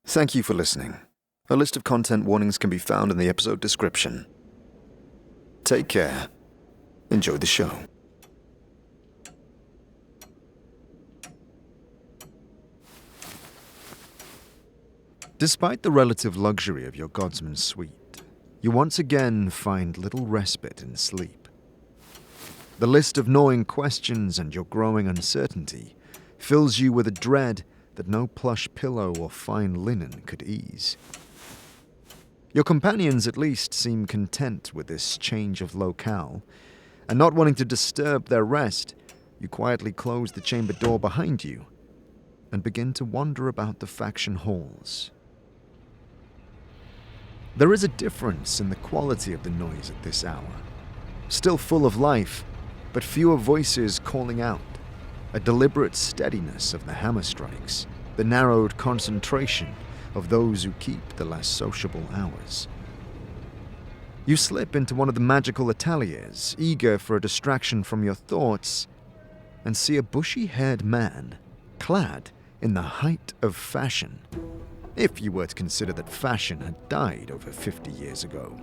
Thank you for listening. A list of content warnings can be found in the episode description. Take care. Enjoy the show. Despite the relative luxury of your Godsman's suite, you once again find little respite in sleep. The list of gnawing questions and your growing uncertainty fills you with a dread that no plush pillow or fine linen could ease. Your companions at least seem content with this change of locale, and not wanting to disturb their rest, you quietly close the chamber door behind you and begin to wander about the faction halls. There is a difference in the quality of the noise at this hour. Still full of life, but fewer voices calling out, a deliberate steadiness of the hammer strikes, the narrowed concentration of those who keep the less sociable hours. You slip into one of the magical ateliers, eager for a distraction from your thoughts, and see a bushy-haired man, clad in the height of fashion, if you were to consider that fashion had died over 50 years ago.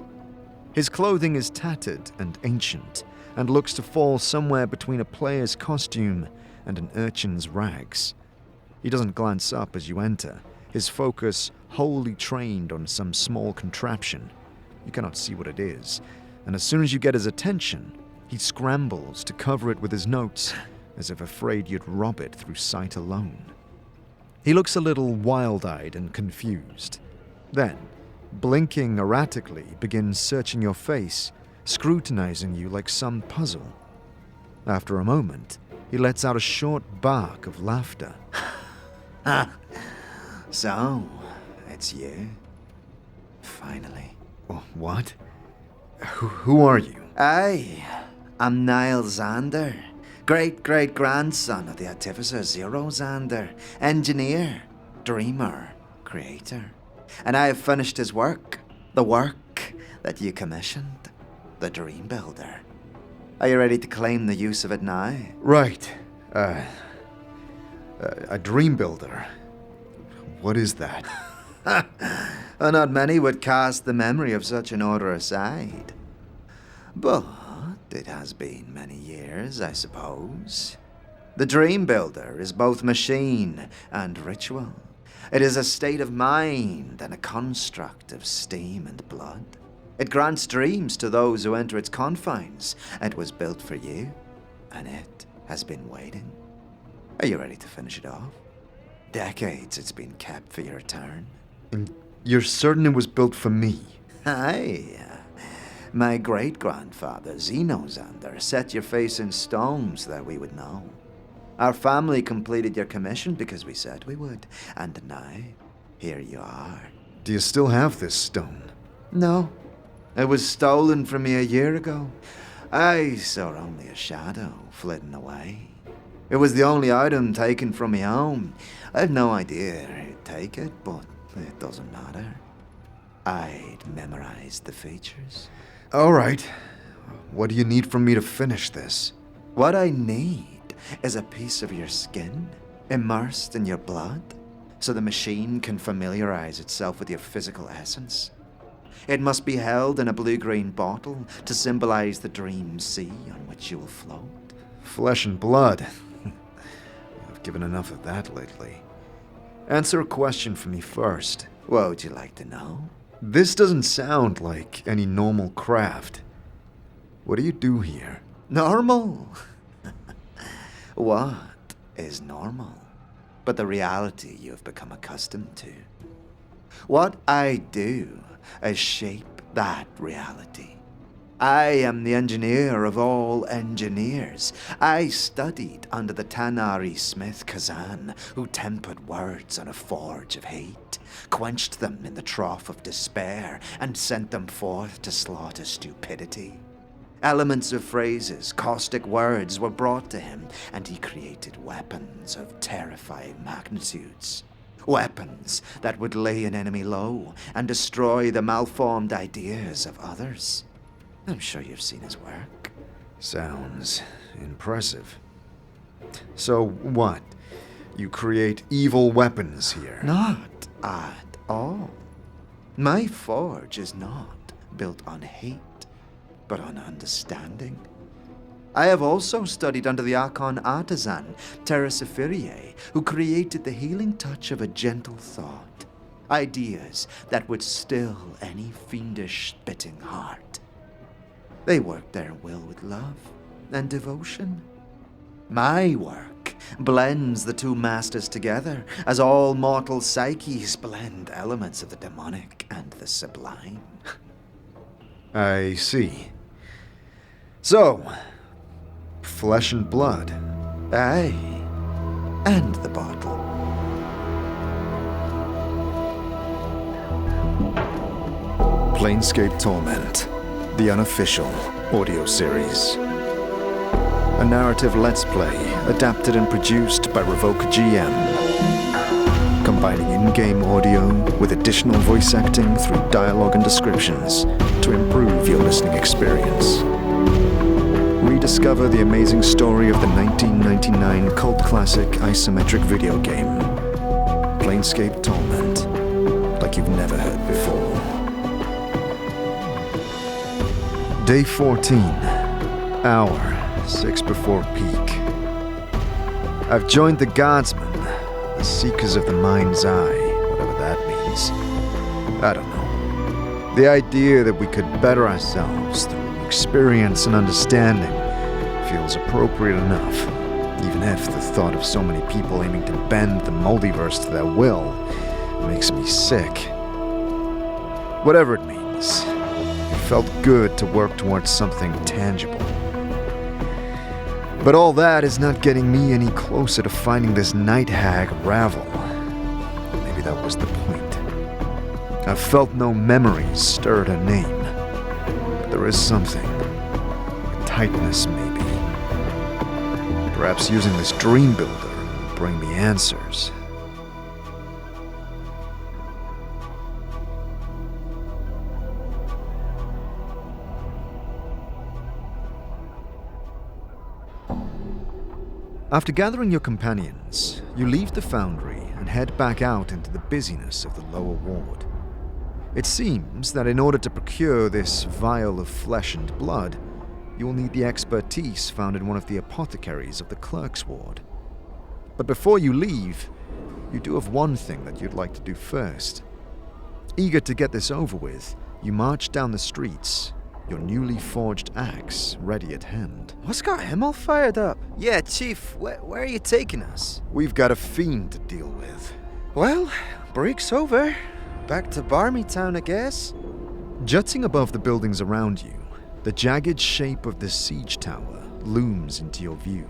His clothing is tattered and ancient, and looks to fall somewhere between a player's costume and an urchin's rags. He doesn't glance up as you enter, his focus wholly trained on some small contraption. You cannot see what it is, and as soon as you get his attention, he scrambles to cover it with his notes, as if afraid you'd rob it through sight alone. He looks a little wild-eyed and confused. Then, blinking erratically, begins searching your face, scrutinizing you like some puzzle. After a moment, he lets out a short bark of laughter. So, it's you. Finally. What? Who are you? I'm Niall Xander, great-great-grandson of the Artificer Zero Xander, engineer, dreamer, creator. And I have finished his work, the work that you commissioned, the Dream Builder. Are you ready to claim the use of it now? Right. A dream builder. What is that? Not many would cast the memory of such an order aside. But it has been many years, I suppose. The Dream Builder is both machine and ritual. It is a state of mind and a construct of steam and blood. It grants dreams to those who enter its confines. It was built for you, and it has been waiting. Are you ready to finish it off? Decades it's been kept for your return. And you're certain it was built for me? Aye. My great-grandfather, Zeno Xander, set your face in stone so that we would know. Our family completed your commission because we said we would, and now, here you are. Do you still have this stone? No. It was stolen from me a year ago. I saw only a shadow flitting away. It was the only item taken from my home. I have no idea who'd take it, but it doesn't matter. I'd memorized the features. All right. What do you need from me to finish this? What I need is a piece of your skin, immersed in your blood, so the machine can familiarize itself with your physical essence. It must be held in a blue-green bottle to symbolize the dream sea on which you will float. Flesh and blood. I've given enough of that lately. Answer a question for me first. What would you like to know? This doesn't sound like any normal craft. What do you do here? Normal? What is normal? But the reality you have become accustomed to. What I do is shape that reality. I am the engineer of all engineers. I studied under the Tanari smith Kazan, who tempered words on a forge of hate, quenched them in the trough of despair, and sent them forth to slaughter stupidity. Elements of phrases, caustic words were brought to him, and he created weapons of terrifying magnitudes. Weapons that would lay an enemy low and destroy the malformed ideas of others. I'm sure you've seen his work. Sounds impressive. So what? You create evil weapons here? Not at all. My forge is not built on hate, but on understanding. I have also studied under the Archon artisan, Terrasifirier, who created the healing touch of a gentle thought. Ideas that would still any fiendish spitting heart. They work their will with love and devotion. My work blends the two masters together, as all mortal psyches blend elements of the demonic and the sublime. I see. So, flesh and blood. Aye, and the bottle. Planescape Torment, the unofficial audio series. A narrative let's play adapted and produced by RevocerGM. Combining in-game audio with additional voice acting through dialogue and descriptions to improve your listening experience. Rediscover the amazing story of the 1999 cult classic isometric video game, Planescape Torment, like you've never heard before. Day 14, hour 6 before peak. I've joined the Guardsmen, the Seekers of the Mind's Eye, whatever that means. I don't know. The idea that we could better ourselves through experience and understanding feels appropriate enough, even if the thought of so many people aiming to bend the multiverse to their will makes me sick. Whatever it means, it felt good to work towards something tangible. But all that is not getting me any closer to finding this night hag Ravel. Maybe that was the point. I've felt no memories stirred her name, but there is something. A tightness, maybe. Perhaps using this dream builder will bring me answers. After gathering your companions, you leave the foundry and head back out into the busyness of the lower ward. It seems that in order to procure this vial of flesh and blood, you will need the expertise found in one of the apothecaries of the clerk's ward. But before you leave, you do have one thing that you'd like to do first. Eager to get this over with, you march down the streets, your newly forged axe ready at hand. What's got him all fired up? Yeah, Chief, where are you taking us? We've got a fiend to deal with. Well, break's over. Back to Barmy Town, I guess. Jutting above the buildings around you, the jagged shape of the siege tower looms into your view.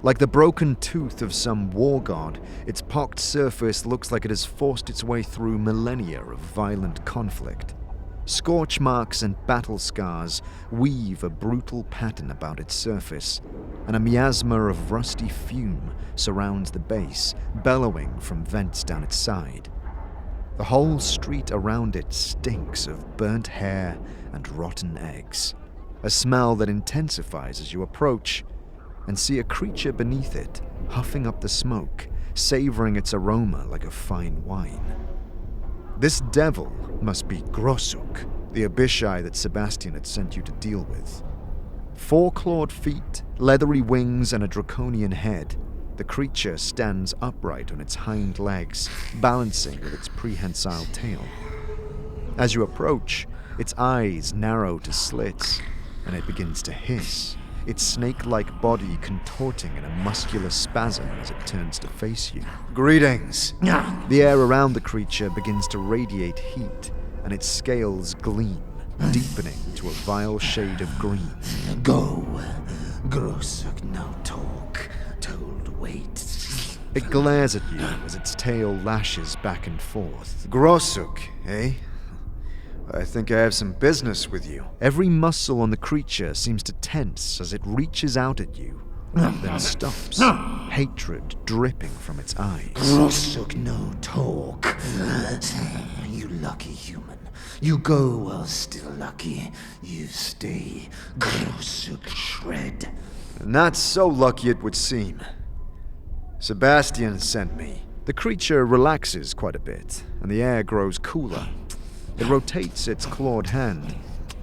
Like the broken tooth of some war god, its pocked surface looks like it has forced its way through millennia of violent conflict. Scorch marks and battle scars weave a brutal pattern about its surface, and a miasma of rusty fume surrounds the base, bellowing from vents down its side. The whole street around it stinks of burnt hair and rotten eggs, a smell that intensifies as you approach and see a creature beneath it, huffing up the smoke, savoring its aroma like a fine wine. This devil must be Grossuk, the Abishai that Sebastian had sent you to deal with. 4 clawed feet, leathery wings, and a draconian head, the creature stands upright on its hind legs, balancing with its prehensile tail. As you approach, its eyes narrow to slits, and it begins to hiss, its snake-like body contorting in a muscular spasm as it turns to face you. Greetings! The air around the creature begins to radiate heat, and its scales gleam, deepening to a vile shade of green. Go. Grossuk no talk. Told wait. It glares at you as its tail lashes back and forth. Grossuk, eh? I think I have some business with you. Every muscle on the creature seems to tense as it reaches out at you, then stops, hatred dripping from its eyes. Grossuk no talk. You lucky human. You go while still lucky. You stay. Grossuk shred. Not so lucky it would seem. Sebastian sent me. The creature relaxes quite a bit, and the air grows cooler. It rotates its clawed hand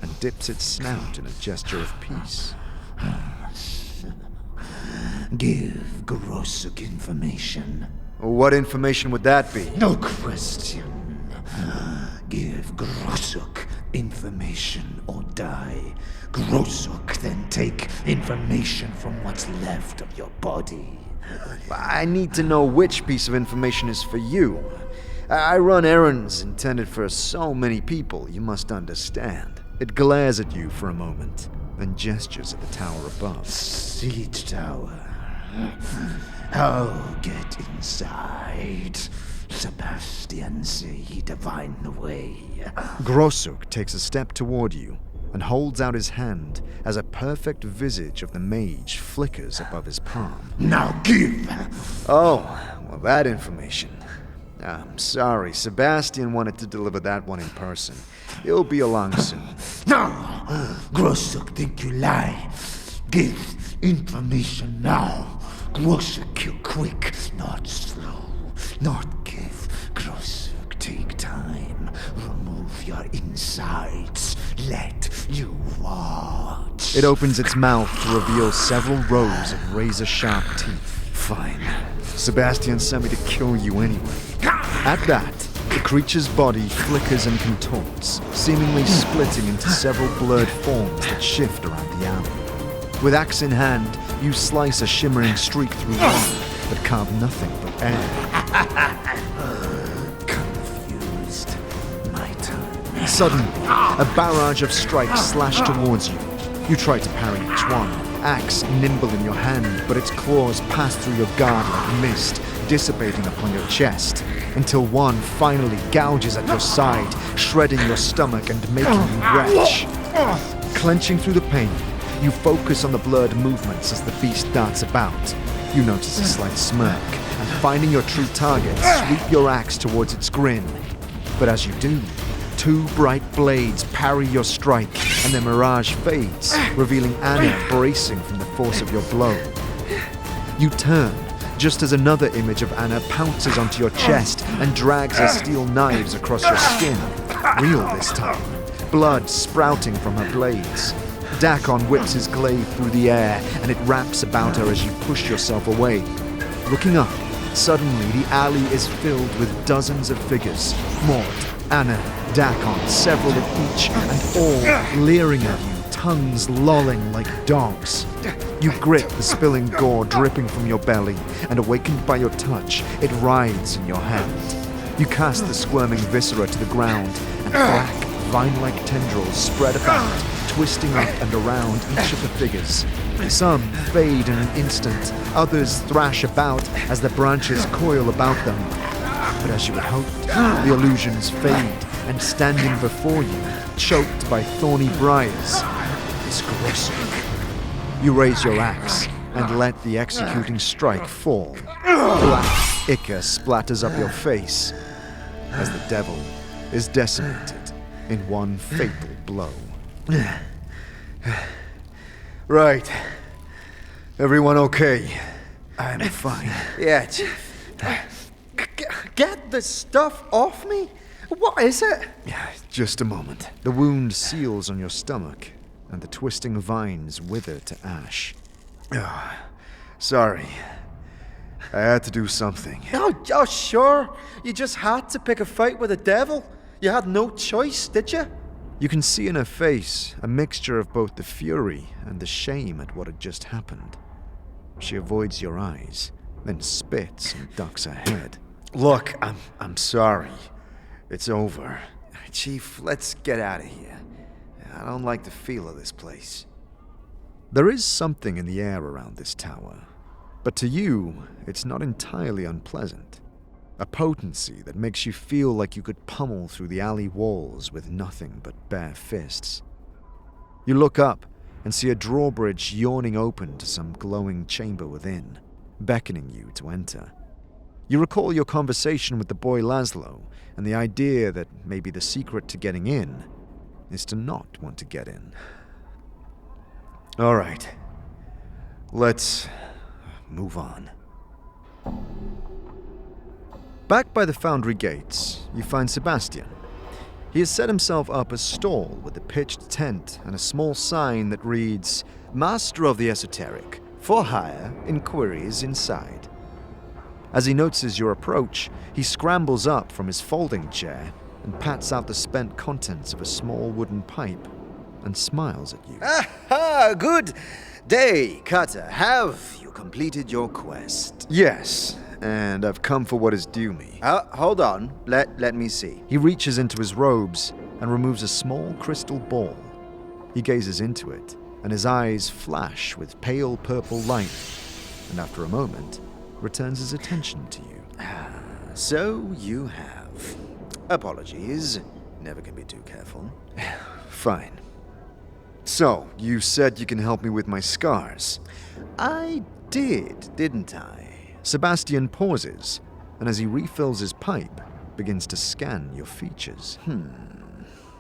and dips its snout in a gesture of peace. Give Grossuk information. What information would that be? No question. Give Grossuk information or die. Grossuk then take information from what's left of your body. I need to know which piece of information is for you. I run errands intended for so many people, you must understand. It glares at you for a moment, then gestures at the tower above. Siege tower. Oh, get inside. Sebastian say he divine the way. Grossuk takes a step toward you and holds out his hand as a perfect visage of the mage flickers above his palm. Now give! Oh, well, that information. I'm sorry, Sebastian wanted to deliver that one in person. He'll be along soon. No! Grossuk think you lie. Give information now. Grossuk kill quick, not slow. Not give. Grossuk take time. Remove your insides. Let you watch. It opens its mouth to reveal several rows of razor-sharp teeth. Fine. Sebastian sent me to kill you anyway. At that, the creature's body flickers and contorts, seemingly splitting into several blurred forms that shift around the alley. With axe in hand, you slice a shimmering streak through one, but carve nothing but air. Confused. My turn. Suddenly, a barrage of strikes slash towards you. You try to parry each one, axe nimble in your hand, but its claws pass through your guard like mist, dissipating upon your chest, until one finally gouges at your side, shredding your stomach and making you retch. Clenching through the pain, you focus on the blurred movements as the beast darts about. You notice a slight smirk, and finding your true target, sweep your axe towards its grin. But as you do, two bright blades parry your strike, and the mirage fades, revealing Anna bracing from the force of your blow. You turn, just as another image of Anna pounces onto your chest and drags her steel knives across your skin. Real this time, blood sprouting from her blades. Dakon whips his glaive through the air, and it wraps about her as you push yourself away. Looking up, suddenly the alley is filled with dozens of figures. Maud, Anna, Dakon, several of each, and all leering at you, tongues lolling like dogs. You grip the spilling gore dripping from your belly, and awakened by your touch, it writhes in your hand. You cast the squirming viscera to the ground, and black, vine-like tendrils spread about, twisting up and around each of the figures. Some fade in an instant, others thrash about as the branches coil about them. But as you had hoped, the illusions fade, and standing before you, choked by thorny briars, is Grossuk. You raise your axe and let the executing strike fall. Black ichor splatters up your face as the devil is decimated in one fatal blow. Right. Everyone okay? I'm fine. Yeah, Chief. Get the stuff off me? What is it? Just a moment. The wound seals on your stomach, and the twisting vines wither to ash. Sorry. I had to do something. Oh, sure. You just had to pick a fight with the devil. You had no choice, did you? You can see in her face a mixture of both the fury and the shame at what had just happened. She avoids your eyes, then spits and ducks her head. Look, I'm sorry. It's over. Chief, let's get out of here. I don't like the feel of this place. There is something in the air around this tower, but to you, it's not entirely unpleasant. A potency that makes you feel like you could pummel through the alley walls with nothing but bare fists. You look up and see a drawbridge yawning open to some glowing chamber within, beckoning you to enter. You recall your conversation with the boy Laszlo, and the idea that maybe the secret to getting in is to not want to get in. All right. Let's move on. Back by the foundry gates, you find Sebastian. He has set himself up a stall with a pitched tent and a small sign that reads, Master of the Esoteric, for hire, inquiries inside. As he notices your approach, he scrambles up from his folding chair and pats out the spent contents of a small wooden pipe and smiles at you. Aha! Good day, Cutter. Have you completed your quest? Yes, and I've come for what is due me. Hold on. Let me see. He reaches into his robes and removes a small crystal ball. He gazes into it, and his eyes flash with pale purple light, and after a moment, returns his attention to you. So you have. Apologies. Never can be too careful. Fine. So, you said you can help me with my scars. I didn't I? Sebastian pauses, and as he refills his pipe, begins to scan your features.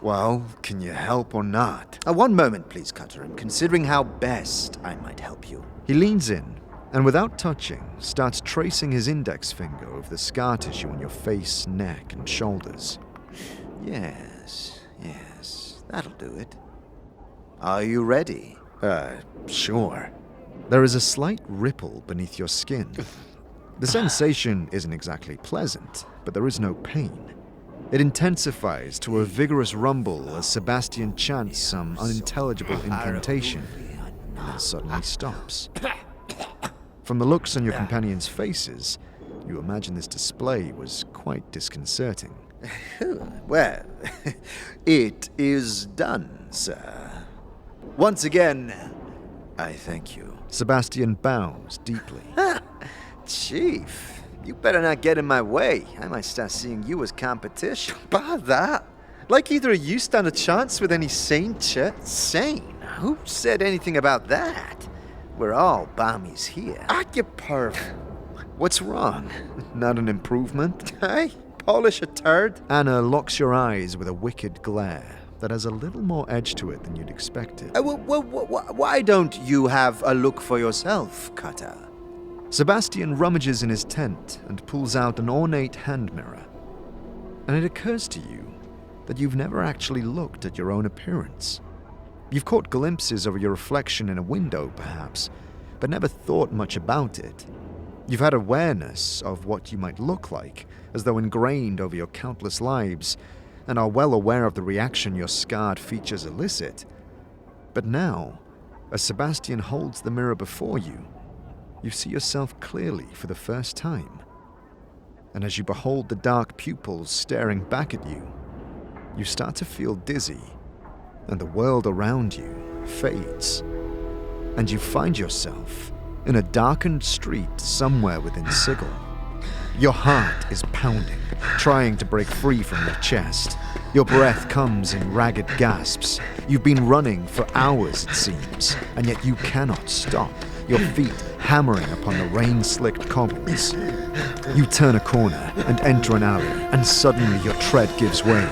Well, can you help or not? One moment, please, Cutter. I'm considering how best I might help you. He leans in, and without touching, starts tracing his index finger over the scar tissue on your face, neck, and shoulders. Yes, that'll do it. Are you ready? Sure. There is a slight ripple beneath your skin. The sensation isn't exactly pleasant, but there is no pain. It intensifies to a vigorous rumble as Sebastian chants some unintelligible incantation, and then suddenly stops. From the looks on your companions' faces, you imagine this display was quite disconcerting. Well, it is done, sir. Once again, I thank you. Sebastian bows deeply. Chief, you better not get in my way. I might start seeing you as competition. By that? Like either of you stand a chance with any sane chit? Sane? Who said anything about that? We're all bommies here. You perv. What's wrong? Not an improvement? Hey, polish a turd. Anna locks your eyes with a wicked glare that has a little more edge to it than you'd expected. Why don't you have a look for yourself, Cutter? Sebastian rummages in his tent and pulls out an ornate hand mirror. And it occurs to you that you've never actually looked at your own appearance. You've caught glimpses of your reflection in a window, perhaps, but never thought much about it. You've had awareness of what you might look like, as though ingrained over your countless lives, and are well aware of the reaction your scarred features elicit. But now, as Sebastian holds the mirror before you, you see yourself clearly for the first time. And as you behold the dark pupils staring back at you, you start to feel dizzy, and the world around you fades. And you find yourself in a darkened street somewhere within Sigil. Your heart is pounding, trying to break free from your chest. Your breath comes in ragged gasps. You've been running for hours, it seems, and yet you cannot stop, your feet hammering upon the rain-slicked cobbles. You turn a corner and enter an alley, and suddenly your tread gives way.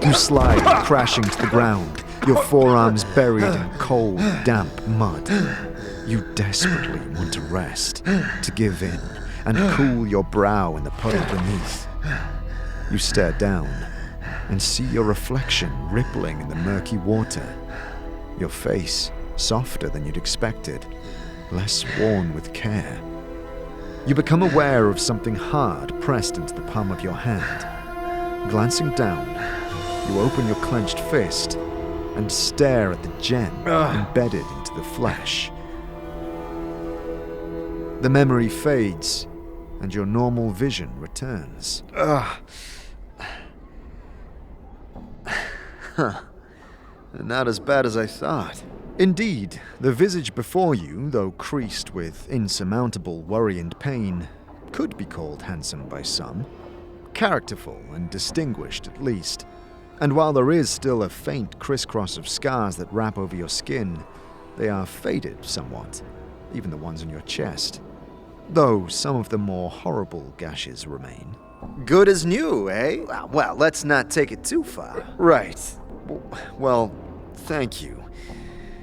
You slide, crashing to the ground, your forearms buried in cold, damp mud. You desperately want to rest, to give in, and cool your brow in the puddle beneath. You stare down and see your reflection rippling in the murky water. Your face softer than you'd expected, less worn with care. You become aware of something hard pressed into the palm of your hand. Glancing down, you open your clenched fist and stare at the gem embedded into the flesh. The memory fades, and your normal vision returns. Not as bad as I thought. Indeed, the visage before you, though creased with insurmountable worry and pain, could be called handsome by some. Characterful and distinguished, at least. And while there is still a faint crisscross of scars that wrap over your skin, they are faded somewhat, even the ones on your chest. Though some of the more horrible gashes remain. Good as new, eh? Well, let's not take it too far. Right. Well, thank you.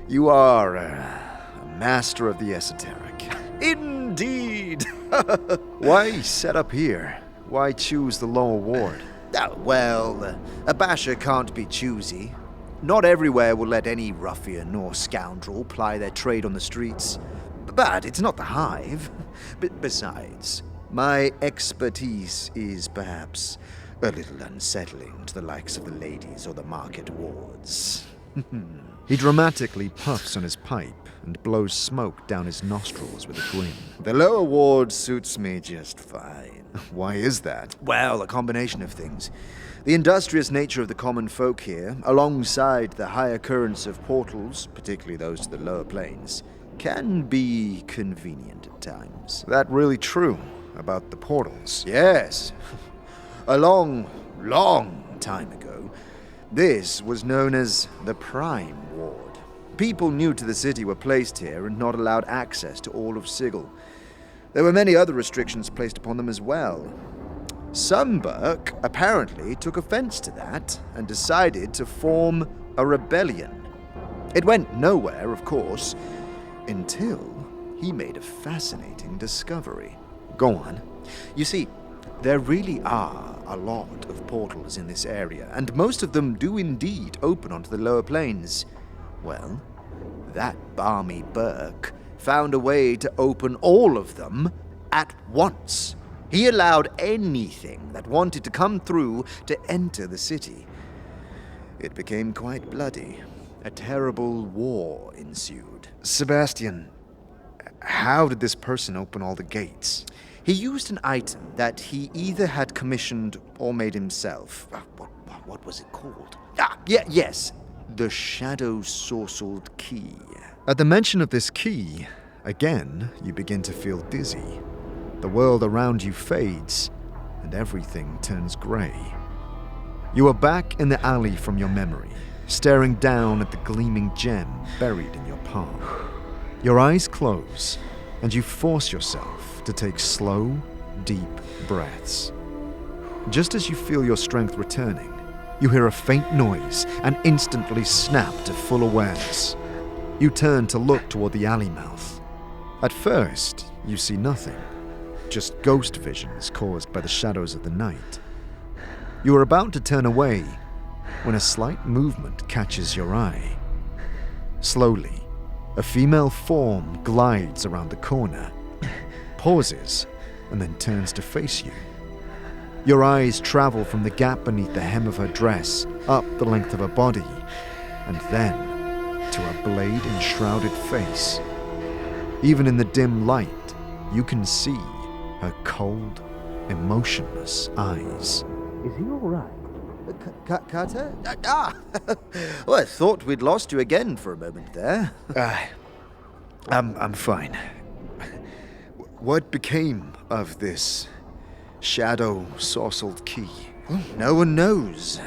You are a master of the esoteric. Indeed! Why set up here? Why choose the lower ward? A basher can't be choosy. Not everywhere will let any ruffian or scoundrel ply their trade on the streets. But it's not the Hive. Besides, my expertise is perhaps a little unsettling to the likes of the ladies or the market wards. He dramatically puffs on his pipe and blows smoke down his nostrils with a grin. The lower ward suits me just fine. Why is that? Well, a combination of things. The industrious nature of the common folk here, alongside the higher currents of portals, particularly those to the lower planes, can be convenient at times. That really true about the portals? Yes. A long time ago, this was known as the Prime Ward. People new to the city were placed here and not allowed access to all of Sigil. There were many other restrictions placed upon them as well. Sunburk apparently took offense to that and decided to form a rebellion. It went nowhere, of course, until he made a fascinating discovery. Go on. You see, there really are a lot of portals in this area, and most of them do indeed open onto the lower planes. Well, that balmy Burke found a way to open all of them at once. He allowed anything that wanted to come through to enter the city. It became quite bloody. A terrible war ensued. Sebastian, how did this person open all the gates? He used an item that he either had commissioned or made himself. What was it called? Yes. The shadow-sorcelled key. At the mention of this key, again, you begin to feel dizzy. The world around you fades, and everything turns grey. You are back in the alley from your memory, staring down at the gleaming gem buried in your palm. Your eyes close, and you force yourself to take slow, deep breaths. Just as you feel your strength returning, you hear a faint noise and instantly snap to full awareness. You turn to look toward the alley mouth. At first, you see nothing, just ghost visions caused by the shadows of the night. You are about to turn away when a slight movement catches your eye. Slowly, a female form glides around the corner, pauses, and then turns to face you. Your eyes travel from the gap beneath the hem of her dress, up the length of her body, and then to her blade-enshrouded face. Even in the dim light, you can see her cold, emotionless eyes. Is he all right? Carter? Well, I thought we'd lost you again for a moment there. I'm fine. What became of this shadow-sorcelled key? No one knows.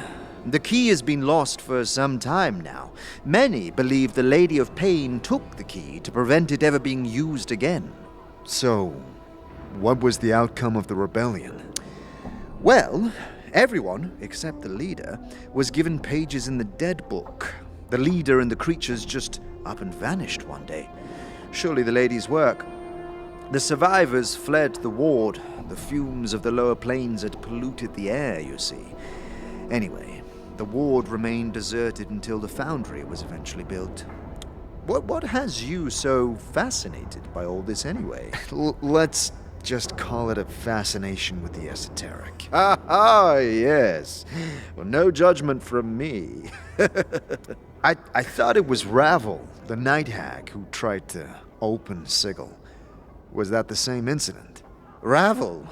The key has been lost for some time now. Many believe the Lady of Pain took the key to prevent it ever being used again. So, what was the outcome of the rebellion? Well, everyone, except the leader, was given pages in the dead book. The leader and the creatures just up and vanished one day. Surely the lady's work. The survivors fled the ward. The fumes of the lower planes had polluted the air, you see. Anyway, the ward remained deserted until the foundry was eventually built. What has you so fascinated by all this anyway? Let's just call it a fascination with the esoteric. Yes. Well, no judgment from me. I thought it was Ravel, the night hag, who tried to open Sigil. Was that the same incident? Ravel?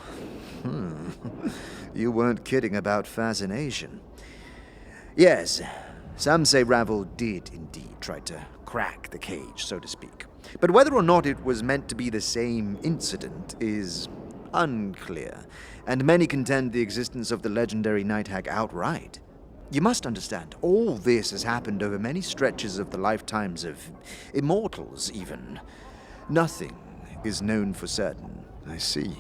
You weren't kidding about fascination. Yes, some say Ravel did indeed try to crack the cage, so to speak. But whether or not it was meant to be the same incident is unclear, and many contend the existence of the legendary night hag outright. You must understand, all this has happened over many stretches of the lifetimes of immortals, even. Nothing is known for certain. I see.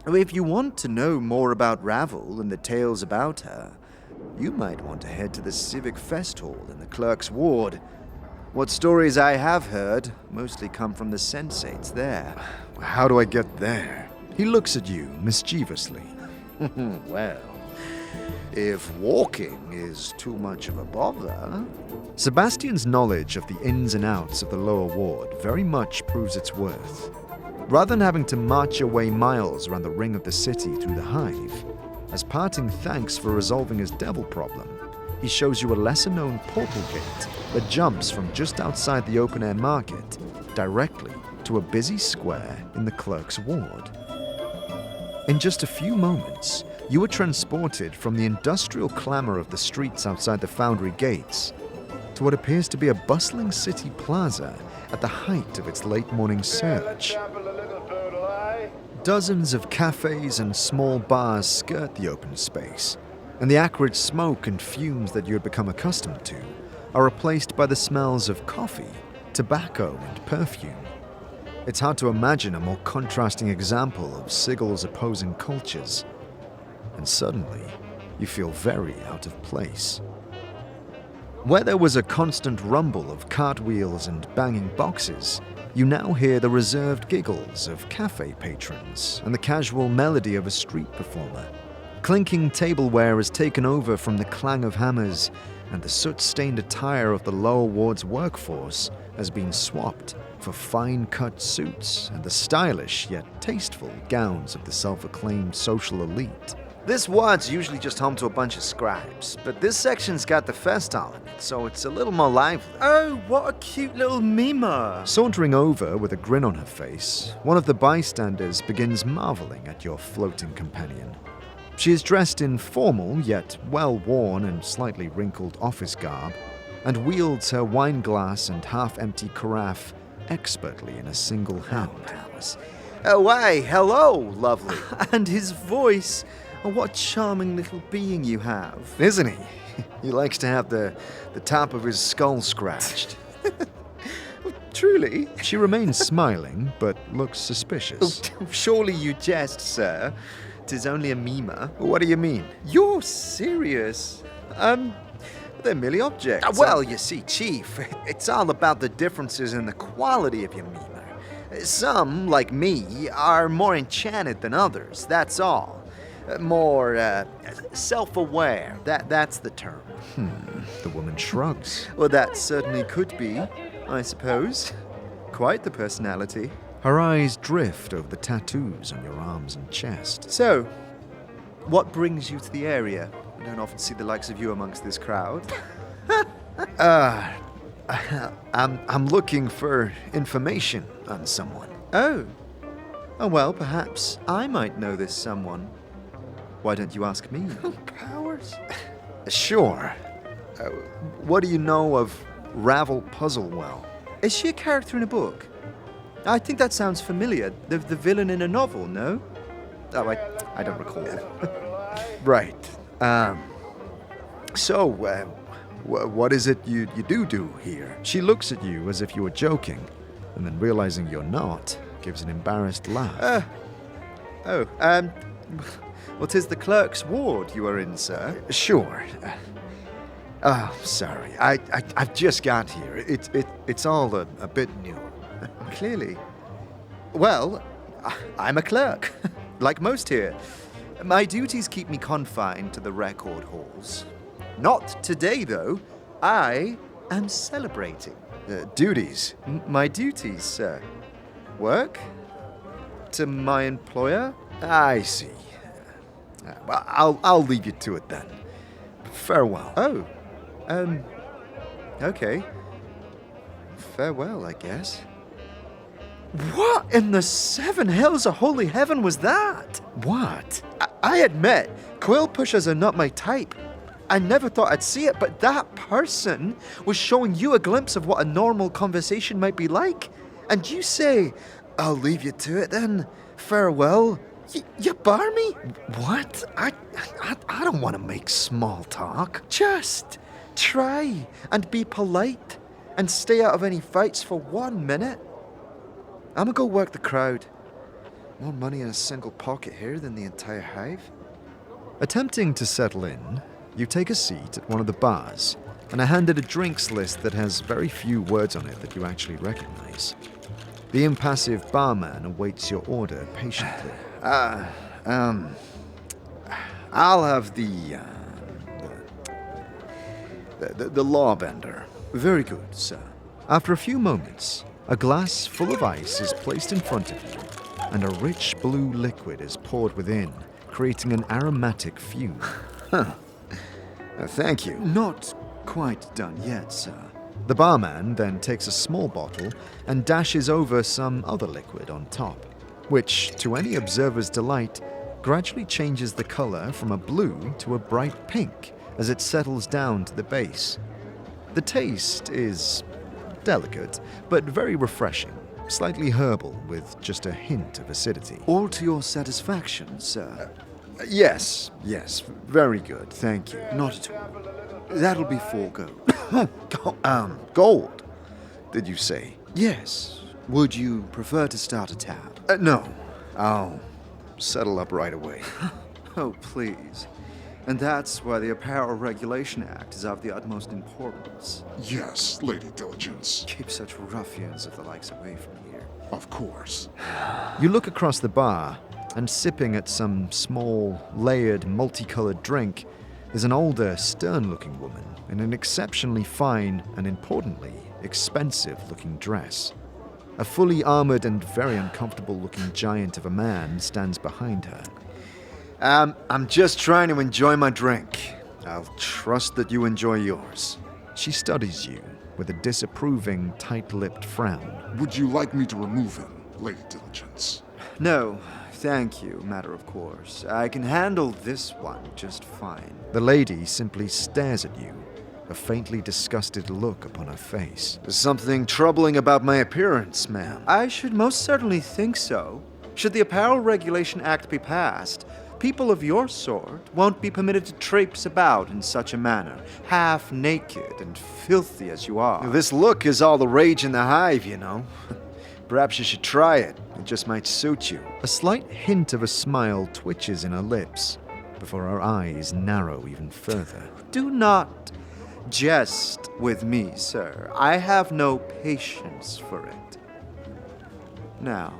If you want to know more about Ravel and the tales about her, you might want to head to the Civic Fest Hall in the clerk's ward. What stories I have heard mostly come from the sensates there. How do I get there? He looks at you mischievously. Well, if walking is too much of a bother... Sebastian's knowledge of the ins and outs of the lower ward very much proves its worth. Rather than having to march your way miles around the ring of the city through the hive, as parting thanks for resolving his devil problem, he shows you a lesser-known portal gate that jumps from just outside the open-air market directly to a busy square in the clerk's ward. In just a few moments, you are transported from the industrial clamor of the streets outside the foundry gates to what appears to be a bustling city plaza at the height of its late-morning surge. Dozens of cafes and small bars skirt the open space, and the acrid smoke and fumes that you had become accustomed to are replaced by the smells of coffee, tobacco, and perfume. It's hard to imagine a more contrasting example of Sigel's opposing cultures, and suddenly you feel very out of place. Where there was a constant rumble of cartwheels and banging boxes, you now hear the reserved giggles of cafe patrons and the casual melody of a street performer. Clinking tableware has taken over from the clang of hammers, and the soot-stained attire of the lower ward's workforce has been swapped for fine-cut suits and the stylish yet tasteful gowns of the self-acclaimed social elite. This ward's usually just home to a bunch of scribes, but this section's got the Festal in it, so it's a little more lively. Oh, what a cute little Mima! Sauntering over with a grin on her face, one of the bystanders begins marveling at your floating companion. She is dressed in formal yet well-worn and slightly wrinkled office garb, and wields her wine glass and half-empty carafe expertly in a single hand. Oh, why, hello, lovely. And his voice! Oh, what a charming little being you have. Isn't he? He likes to have the top of his skull scratched. Truly? She remains smiling, but looks suspicious. Oh, surely you jest, sir. 'Tis only a Mima. What do you mean? You're serious. They're merely objects. Well, you see, Chief, it's all about the differences in the quality of your Mima. Some, like me, are more enchanted than others, that's all. More self-aware, that's the term. The woman shrugs. Well, that certainly could be, I suppose. Quite the personality. Her eyes drift over the tattoos on your arms and chest. So, what brings you to the area? I don't often see the likes of you amongst this crowd. I'm looking for information on someone. Oh, well, perhaps I might know this someone. Why don't you ask me? Powers? Sure. What do you know of Ravel Puzzlewell? Is she a character in a book? I think that sounds familiar. The villain in a novel, no? Oh, I don't recall. Right. So, what is it you do here? She looks at you as if you were joking, and then realizing you're not, gives an embarrassed laugh. Well, 'tis the clerk's ward you are in, sir. Sure. Sorry. I've just got here. It's all a bit new. Clearly. Well, I'm a clerk, like most here. My duties keep me confined to the record halls. Not today, though. I am celebrating. Duties? My duties, sir. Work? To my employer? I see. Well, I'll leave you to it then. Farewell. Oh. Okay. Farewell, I guess. What in the seven hells of holy heaven was that? What? I admit, quill pushers are not my type. I never thought I'd see it, but that person was showing you a glimpse of what a normal conversation might be like. And you say, I'll leave you to it then. Farewell. You bar me? What? I don't want to make small talk. Just try and be polite and stay out of any fights for 1 minute. I'm gonna go work the crowd. More money in a single pocket here than the entire hive. Attempting to settle in, you take a seat at one of the bars and are handed a drinks list that has very few words on it that you actually recognize. The impassive barman awaits your order patiently. I'll have the lawbender. Very good, sir. After a few moments, a glass full of ice is placed in front of you, and a rich blue liquid is poured within, creating an aromatic fume. Thank you. Not quite done yet, sir. The barman then takes a small bottle and dashes over some other liquid on top, which, to any observer's delight, gradually changes the color from a blue to a bright pink as it settles down to the base. The taste is delicate, but very refreshing, slightly herbal with just a hint of acidity. All to your satisfaction, sir. Yes, very good, thank you. Not at all. That'll be 4 gold. Gold, did you say? Yes. Would you prefer to start a tab? No, I'll settle up right away. Oh, please. And that's why the Apparel Regulation Act is of the utmost importance. Yes, Lady Diligence. Keep such ruffians of the likes away from here. Of course. You look across the bar, and sipping at some small, layered, multicolored drink is an older, stern-looking woman in an exceptionally fine and, importantly, expensive-looking dress. A fully armored and very uncomfortable-looking giant of a man stands behind her. I'm just trying to enjoy my drink. I'll trust that you enjoy yours. She studies you with a disapproving, tight-lipped frown. Would you like me to remove him, Lady Diligence? No, thank you, matter of course. I can handle this one just fine. The lady simply stares at you, a faintly disgusted look upon her face. There's something troubling about my appearance, ma'am. I should most certainly think so. Should the Apparel Regulation Act be passed, people of your sort won't be permitted to traipse about in such a manner, half naked and filthy as you are. This look is all the rage in the hive, you know. Perhaps you should try it. It just might suit you. A slight hint of a smile twitches in her lips before her eyes narrow even further. Do not jest with me, sir. I have no patience for it. Now,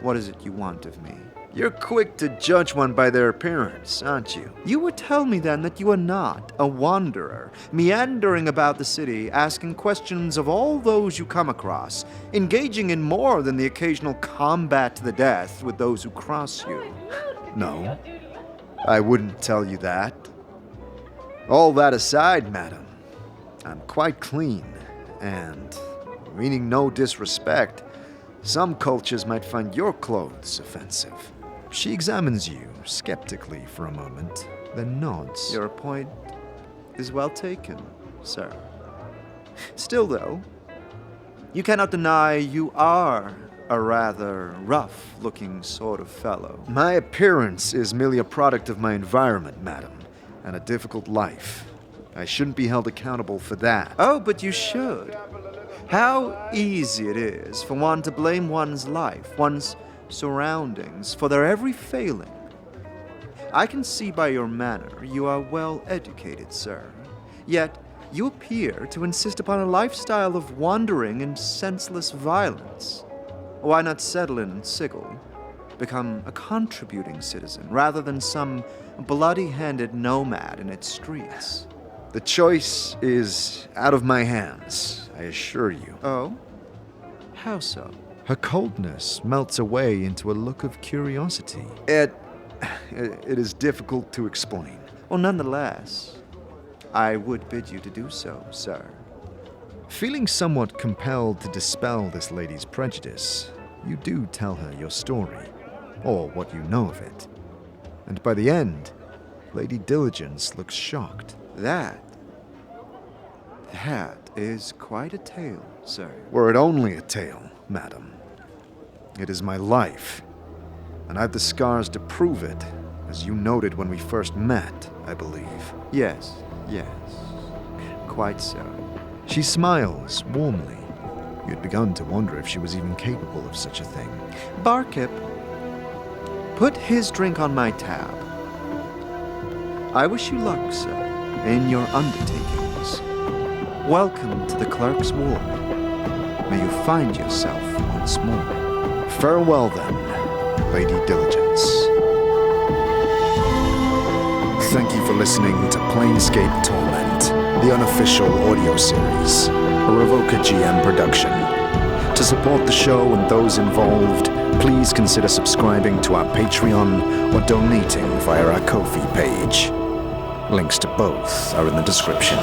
what is it you want of me? You're quick to judge one by their appearance, aren't you? You would tell me then that you are not a wanderer, meandering about the city, asking questions of all those you come across, engaging in more than the occasional combat to the death with those who cross you. No, I wouldn't tell you that. All that aside, madam, I'm quite clean, and, meaning no disrespect, some cultures might find your clothes offensive. She examines you skeptically for a moment, then nods. Your point is well taken, sir. Still, though, you cannot deny you are a rather rough-looking sort of fellow. My appearance is merely a product of my environment, madam, and a difficult life. I shouldn't be held accountable for that. Oh, but you should. How easy it is for one to blame one's life, one's surroundings, for their every failing. I can see by your manner you are well educated, sir. Yet you appear to insist upon a lifestyle of wandering and senseless violence. Why not settle in and Sigil? Become a contributing citizen rather than some bloody-handed nomad in its streets. The choice is out of my hands, I assure you. Oh? How so? Her coldness melts away into a look of curiosity. It is difficult to explain. Well, nonetheless, I would bid you to do so, sir. Feeling somewhat compelled to dispel this lady's prejudice, you do tell her your story, or what you know of it. And by the end, Lady Diligence looks shocked. That is quite a tale, sir. Were it only a tale, madam. It is my life, and I've the scars to prove it, as you noted when we first met, I believe. Yes, quite so. She smiles warmly. You'd begun to wonder if she was even capable of such a thing. Barkip, put his drink on my tab. I wish you luck, sir, in your undertakings. Welcome to the clerk's ward. May you find yourself once more. Farewell, then, Lady Diligence. thank you for listening to Planescape Torment, the unofficial audio series, a RevocerGM production. To support the show and those involved, please consider subscribing to our Patreon or donating via our Ko-fi page. Links to both are in the description.